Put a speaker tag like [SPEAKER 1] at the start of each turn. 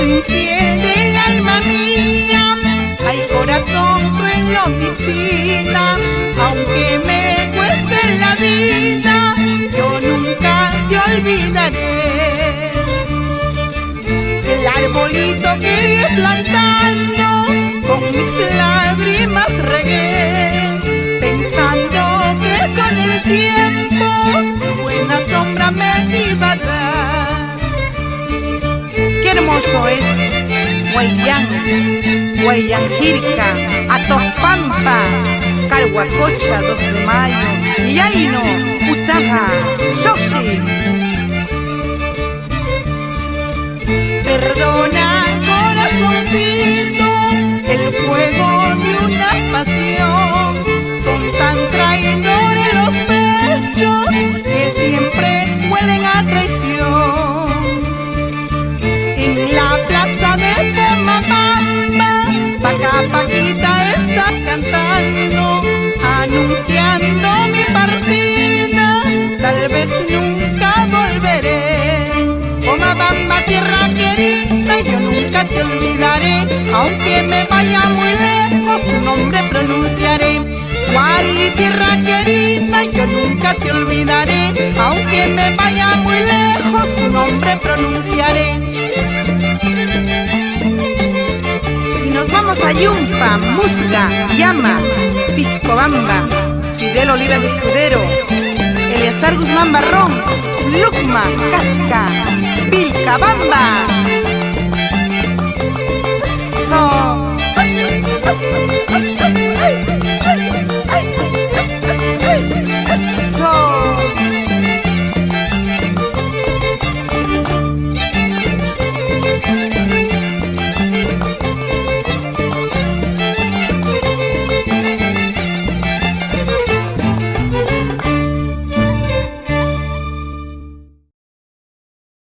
[SPEAKER 1] infiel del alma mía, ay corazón cruel lo visita, aunque me cueste la vida, yo nunca te olvidaré. El arbolito que plantando, con mis lágrimas regué, pensando que con el tiempo su buena sombra me iba a dar. Qué hermoso es Guayanjirca, Atopampa, Calhuacocha, 2 de mayo, Yaino, Utaja, Xochitl. Perdona, corazoncito, el fuego de una pasión. Son tan traidores los pechos que siempre huelen a traición. En la plaza de Pomabamba, Paquita está cantando, anunciando mi partida, tal vez nunca volveré. Pomabamba, tierra querida, yo nunca te olvidaré, aunque me vaya muy lejos, tu nombre pronunciaré. Guari, tierra querida, yo nunca te olvidaré, aunque me vaya muy lejos, tu nombre pronunciaré. Y nos vamos a Yumpa, Musga, Llama, Piscobamba, Fidel Olivas Escudero, Eleazar Guzmán Barrón, Lucma, Casca, Vilcabamba. So,